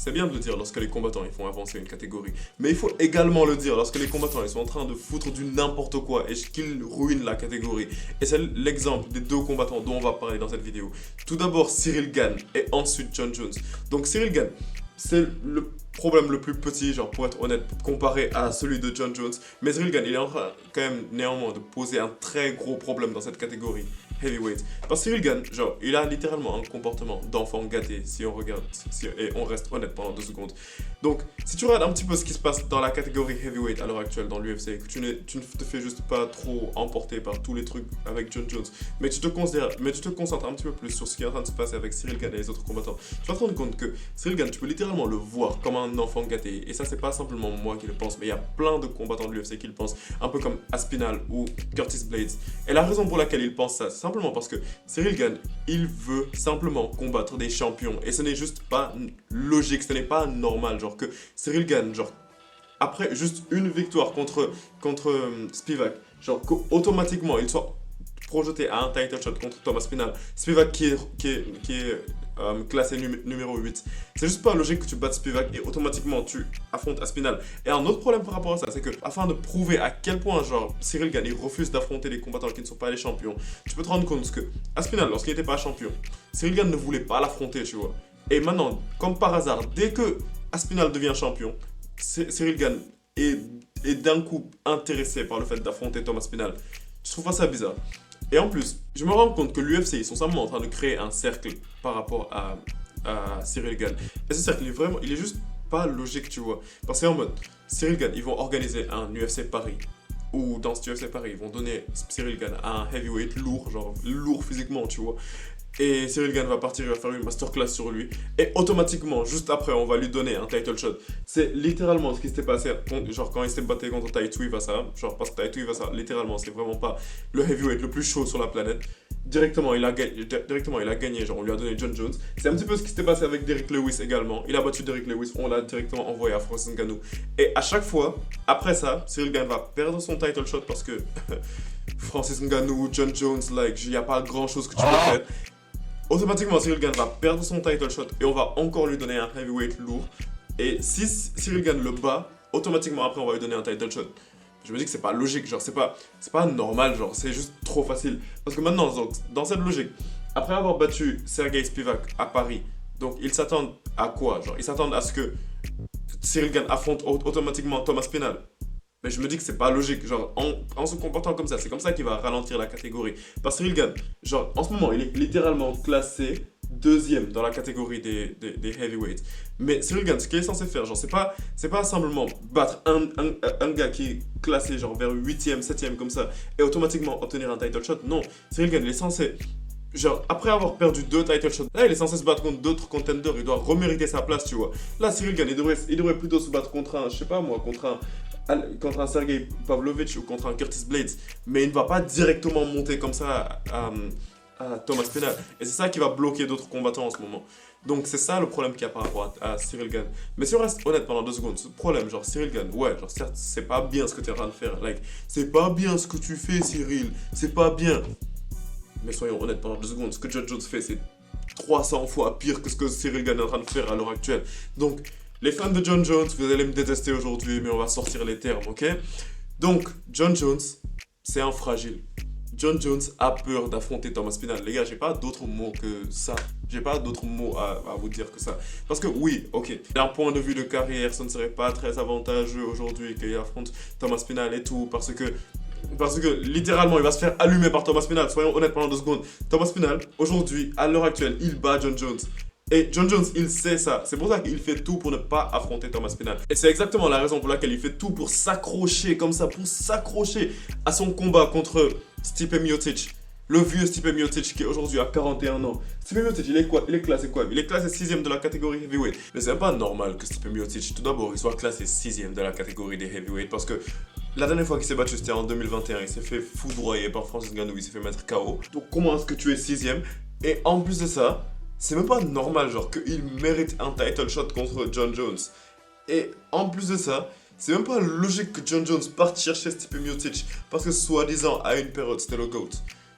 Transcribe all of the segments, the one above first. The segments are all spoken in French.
c'est bien de le dire lorsque les combattants ils font avancer une catégorie. Mais il faut également le dire lorsque les combattants ils sont en train de foutre du n'importe quoi et qu'ils ruinent la catégorie. Et c'est l'exemple des deux combattants dont on va parler dans cette vidéo. Tout d'abord Cyril Gane et ensuite Jon Jones. Donc Cyril Gane, c'est le problème le plus petit, genre pour être honnête, comparé à celui de Jon Jones. Mais Cyril Gane, il est en train quand même néanmoins de poser un très gros problème dans cette catégorie heavyweight. Parce que Cyril Gane, genre, il a littéralement un comportement d'enfant gâté si on regarde, et on reste honnête pendant 2 secondes. Donc, si tu regardes un petit peu ce qui se passe dans la catégorie heavyweight à l'heure actuelle dans l'UFC, que tu ne te fais juste pas trop emporter par tous les trucs avec Jon Jones, mais tu te concentres un petit peu plus sur ce qui est en train de se passer avec Cyril Gane et les autres combattants, tu vas te rendre compte que Cyril Gane, tu peux littéralement le voir comme un enfant gâté. Et ça, c'est pas simplement moi qui le pense, mais il y a plein de combattants de l'UFC qui le pensent, un peu comme Aspinall ou Curtis Blades. Et la raison pour laquelle ils pensent ça, c'est simplement parce que Cyril Gane, il veut simplement combattre des champions. Et ce n'est juste pas logique, ce n'est pas normal. Genre que Cyril Gane, genre, après juste une victoire contre Spivak, genre qu'automatiquement il soit projeté à un title shot contre Thomas Spinal. Spivak qui est classé numéro 8. C'est juste pas logique que tu battes Spivak et automatiquement tu affrontes Aspinal. Et un autre problème par rapport à ça, c'est que afin de prouver à quel point genre Cyril Gane il refuse d'affronter les combattants qui ne sont pas les champions, tu peux te rendre compte que Aspinal, lorsqu'il n'était pas champion, Cyril Gane ne voulait pas l'affronter, tu vois. Et maintenant, comme par hasard, dès que Aspinal devient champion, Cyril Gane est d'un coup intéressé par le fait d'affronter Thomas Spinal. Je trouve pas ça bizarre. Et en plus, je me rends compte que l'UFC, ils sont simplement en train de créer un cercle par rapport à Cyril Gane. Et ce cercle, il est juste pas logique, tu vois. Parce qu'en mode, Cyril Gane, ils vont organiser un UFC Paris. Ou dans ce UFC Paris, ils vont donner Cyril Gane à un heavyweight lourd, genre lourd physiquement, tu vois. Et Cyril Gane va partir, il va faire une masterclass sur lui. Et automatiquement, juste après, on va lui donner un title shot. C'est littéralement ce qui s'était passé, genre quand il s'était battu contre Tai Tuivasa. Genre parce que Tai Tuivasa, littéralement, c'est vraiment pas le heavyweight le plus chaud sur la planète. Directement, il a gagné, genre on lui a donné Jon Jones. C'est un petit peu ce qui s'était passé avec Derrick Lewis également. Il a battu Derrick Lewis, on l'a directement envoyé à Francis Ngannou. Et à chaque fois, après ça, Cyril Gane va perdre son title shot parce que Francis Ngannou, Jon Jones, like, il n'y a pas grand chose que tu peux faire. Automatiquement, Cyril Gane va perdre son title shot et on va encore lui donner un heavyweight lourd. Et si Cyril Gane le bat, automatiquement après on va lui donner un title shot. Je me dis que c'est pas logique, genre c'est pas normal, genre c'est juste trop facile. Parce que maintenant, donc, dans cette logique, après avoir battu Sergei Spivak à Paris, donc ils s'attendent à quoi? Genre ils s'attendent à ce que Cyril Gane affronte automatiquement Thomas Spinal. Mais je me dis que c'est pas logique, genre en se comportant comme ça, c'est comme ça qu'il va ralentir la catégorie. Parce que Cyril Gane, genre en ce moment, il est littéralement classé deuxième dans la catégorie des heavyweights. Mais Cyril Gane, ce qu'il est censé faire, genre c'est pas simplement battre un gars qui est classé genre vers 8ème, 7ème comme ça, et automatiquement obtenir un title shot. Non, Cyril Gane, il est censé... Genre, après avoir perdu 2 title shots, là il est censé se battre contre d'autres contenders, il doit remériter sa place, tu vois. Là, Cyril Gane, il devrait plutôt se battre contre un, je sais pas moi, contre un Sergei Pavlovich ou contre un Curtis Blades. Mais il ne va pas directement monter comme ça à Thomas Spinal. Et c'est ça qui va bloquer d'autres combattants en ce moment. Donc c'est ça le problème qu'il y a par rapport à Cyril Gane. Mais si on reste honnête pendant 2 secondes, ce problème, genre Cyril Gane, ouais, genre certes, c'est pas bien ce que tu es en train de faire. Like, c'est pas bien ce que tu fais, Cyril. C'est pas bien. Mais soyons honnêtes pendant 2 secondes, ce que Jon Jones fait, c'est 300 fois pire que ce que Cyril Gane est en train de faire à l'heure actuelle. Donc, les fans de Jon Jones, vous allez me détester aujourd'hui, mais on va sortir les termes, ok? Donc, Jon Jones, c'est un fragile. Jon Jones a peur d'affronter Thomas Spinal. Les gars, j'ai pas d'autres mots que ça. J'ai pas d'autres mots à vous dire que ça. Parce que oui, ok, d'un point de vue de carrière, ce ne serait pas très avantageux aujourd'hui qu'il affronte Thomas Spinal et tout, parce que littéralement il va se faire allumer par Thomas Spinal. Soyons honnêtes pendant 2 secondes. Thomas Spinal, aujourd'hui, à l'heure actuelle, il bat Jon Jones. Et Jon Jones, il sait ça. C'est pour ça qu'il fait tout pour ne pas affronter Thomas Spinal. Et c'est exactement la raison pour laquelle il fait tout pour s'accrocher comme ça, pour s'accrocher à son combat contre Stipe Miocic. Le vieux Stipe Miocic qui aujourd'hui a 41 ans. Stipe Miocic, il est classé quoi? Il est classé 6ème de la catégorie heavyweight. Mais c'est pas normal que Stipe Miocic, tout d'abord, il soit classé 6ème de la catégorie des heavyweight parce que la dernière fois qu'il s'est battu, c'était en 2021. Il s'est fait foudroyer par Francis Ngannou, il s'est fait mettre KO. Donc comment est-ce que tu es 6ème? Et en plus de ça, c'est même pas normal, genre, qu'il mérite un title shot contre Jon Jones. Et en plus de ça, c'est même pas logique que Jon Jones parte chercher Stipe Miocic parce que soi-disant, à une période, c'était le GOAT.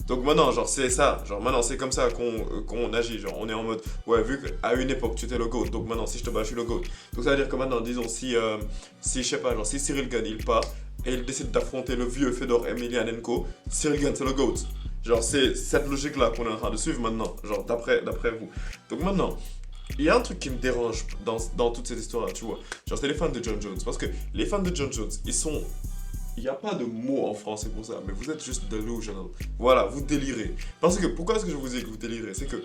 Donc maintenant, genre, c'est ça. Genre, maintenant, c'est comme ça qu'on agit. Genre, on est en mode, ouais, vu qu'à une époque, tu étais le GOAT. Donc maintenant, si je te bats, je suis le GOAT. Donc ça veut dire que maintenant, disons, si je sais pas, genre, si Cyril Gane, il part et il décide d'affronter le vieux Fedor Emelianenko, Cyril Gane, c'est le GOAT. Genre, c'est cette logique-là qu'on est en train de suivre maintenant. Genre, d'après vous. Donc maintenant, il y a un truc qui me dérange dans toute cette histoire-là, tu vois. Genre, c'est les fans de John Jones. Parce que les fans de John Jones, ils sont. Il n'y a pas de mot en français pour ça, mais vous êtes juste delusional. Voilà, vous délirez. Parce que, pourquoi est-ce que je vous dis que vous délirez? C'est que,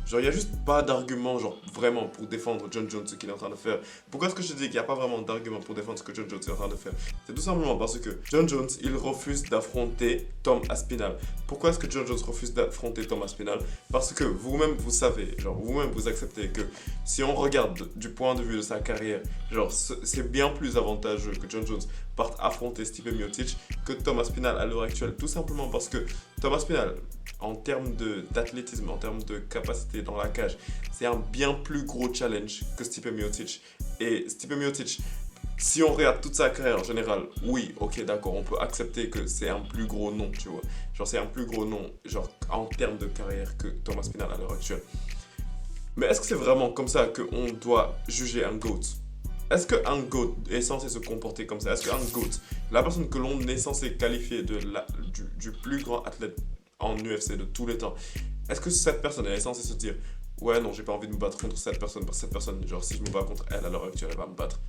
genre, il n'y a juste pas d'argument, genre, vraiment pour défendre John Jones, ce qu'il est en train de faire. Pourquoi est-ce que je te dis qu'il n'y a pas vraiment d'argument pour défendre ce que John Jones est en train de faire? C'est tout simplement parce que John Jones, il refuse d'affronter Tom Aspinall. Pourquoi est-ce que John Jones refuse d'affronter Tom Aspinall? Parce que vous-même, vous savez, genre, vous-même, vous acceptez que si on regarde du point de vue de sa carrière, genre, c'est bien plus avantageux que John Jones parte affronter Stipe Miocic que Tom Aspinall à l'heure actuelle. Tout simplement parce que Tom Aspinall, en termes d'athlétisme, en termes de capacité dans la cage, c'est un bien plus gros challenge que Stipe Miocic. Et Stipe Miocic, si on regarde toute sa carrière en général, oui, ok, d'accord, on peut accepter que c'est un plus gros nom, tu vois. Genre, c'est un plus gros nom, genre, en termes de carrière que Thomas Aspinall à l'heure actuelle. Mais est-ce que c'est vraiment comme ça qu'on doit juger un GOAT? Est-ce qu'un GOAT est censé se comporter comme ça? Est-ce qu'un GOAT, la personne que l'on est censé qualifier du plus grand athlète en UFC de tous les temps, est-ce que cette personne elle est censée se dire ouais, non, j'ai pas envie de me battre contre cette personne parce que cette personne, genre, si je me bats contre elle à l'heure actuelle, elle va me battre?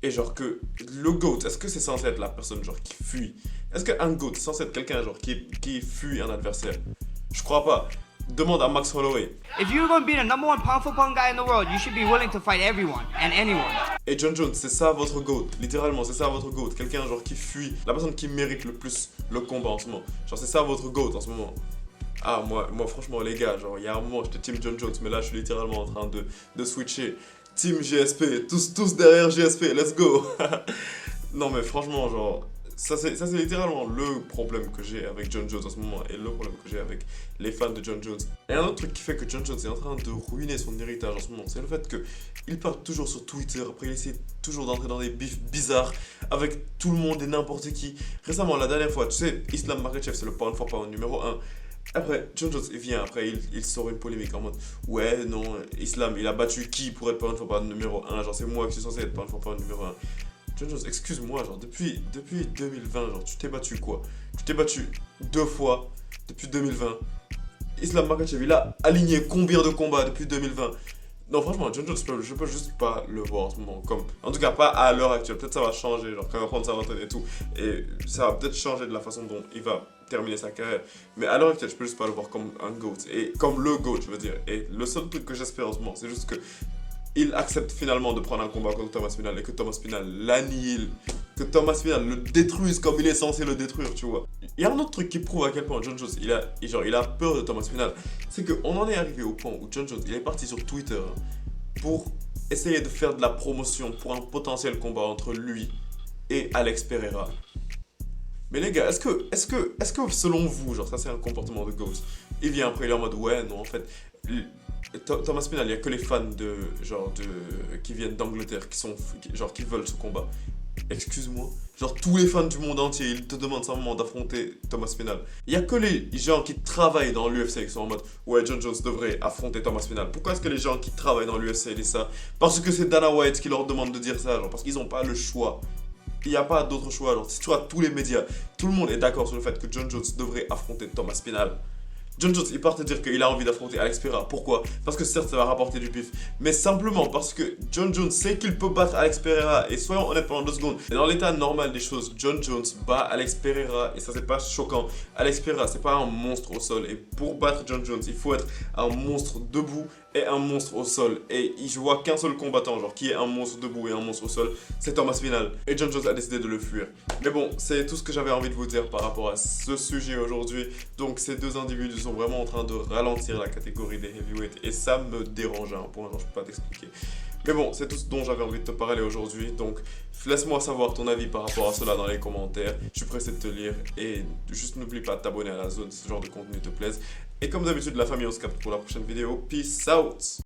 Et genre que le GOAT, est-ce que c'est censé être la personne genre qui fuit? Est-ce qu'un GOAT est censé être quelqu'un genre qui fuit un adversaire? Je crois pas. Demande à Max Holloway. If you're going to be the number one pound for pound guy in the world, you should be willing to fight everyone and anyone. Et John Jones, c'est ça votre GOAT. Littéralement, c'est ça votre GOAT. Quelqu'un genre qui fuit, la personne qui mérite le plus le combat en ce moment. Genre c'est ça votre GOAT en ce moment. Ah, moi franchement les gars, genre il y a un moment j'étais team John Jones, mais là je suis littéralement en train de switcher. Team GSP, tous derrière GSP, let's go. Non mais franchement genre, ça c'est littéralement le problème que j'ai avec John Jones en ce moment et le problème que j'ai avec les fans de John Jones. Et un autre truc qui fait que John Jones est en train de ruiner son héritage en ce moment, c'est le fait qu'il part toujours sur Twitter, après il essaie toujours d'entrer dans des bifs bizarres avec tout le monde et n'importe qui. Récemment, la dernière fois, tu sais, Islam Makhachev c'est le pound for pound numéro 1. Après, John Jones, il vient, après, il sort une polémique en mode ouais, non, Islam, il a battu qui pour être pound for pound numéro 1? Genre, c'est moi qui suis censé être pound for pound numéro 1. John Jones, excuse-moi, genre, depuis 2020, genre, tu t'es battu quoi? Tu t'es battu 2 fois depuis 2020. Islam Makhachev, il a aligné combien de combats depuis 2020? Non, franchement, John Jones, je peux juste pas le voir en ce moment. Comme, en tout cas, pas à l'heure actuelle. Peut-être ça va changer, genre, quand il va prendre sa retraite et tout. Et ça va peut-être changer de la façon dont il va terminer sa carrière. Mais à l'heure actuelle, je peux juste pas le voir comme un GOAT. Et comme le GOAT, je veux dire. Et le seul truc que j'espère en ce moment, c'est juste que il accepte finalement de prendre un combat contre Thomas Aspinall et que Thomas Aspinall l'annihile, que Thomas Aspinall le détruise comme il est censé le détruire, tu vois. Il y a un autre truc qui prouve à quel point John Jones, il a peur de Thomas Aspinall. C'est qu'on en est arrivé au point où John Jones, il est parti sur Twitter pour essayer de faire de la promotion pour un potentiel combat entre lui et Alex Pereira. Mais les gars, est-ce que selon vous, genre ça c'est un comportement de GOAT, il vient après, il est en mode ouais, non, en fait, Thomas Aspinall, il n'y a que les fans qui viennent d'Angleterre qui veulent ce combat. Excuse-moi. Genre tous les fans du monde entier, ils te demandent simplement d'affronter Thomas Aspinall. Il n'y a que les gens qui travaillent dans l'UFC qui sont en mode ouais, John Jones devrait affronter Thomas Aspinall. Pourquoi est-ce que les gens qui travaillent dans l'UFC disent ça? Parce que c'est Dana White qui leur demande de dire ça, genre parce qu'ils n'ont pas le choix. Il n'y a pas d'autre choix. Genre, si tu vois tous les médias, tout le monde est d'accord sur le fait que John Jones devrait affronter Thomas Aspinall. John Jones, il part te dire qu'il a envie d'affronter Alex Pereira. Pourquoi? Parce que certes, ça va rapporter du bif. Mais simplement parce que John Jones sait qu'il peut battre Alex Pereira. Et soyons honnêtes pendant 2 secondes. Et dans l'état normal des choses, John Jones bat Alex Pereira. Et ça, c'est pas choquant. Alex Pereira, c'est pas un monstre au sol. Et pour battre John Jones, il faut être un monstre debout et un monstre au sol. Et je vois qu'un seul combattant, genre, qui est un monstre debout et un monstre au sol, c'est Thomas Aspinall. Et John Jones a décidé de le fuir. Mais bon, c'est tout ce que j'avais envie de vous dire par rapport à ce sujet aujourd'hui. Donc, ces deux individus sont vraiment en train de ralentir la catégorie des heavyweights. Et ça me dérange à un point, genre, je peux pas t'expliquer. Mais bon, c'est tout ce dont j'avais envie de te parler aujourd'hui. Donc, laisse-moi savoir ton avis par rapport à cela dans les commentaires. Je suis pressé de te lire. Et juste n'oublie pas de t'abonner à la zone si ce genre de contenu te plaise. Et comme d'habitude, la famille, on se capte pour la prochaine vidéo. Peace out!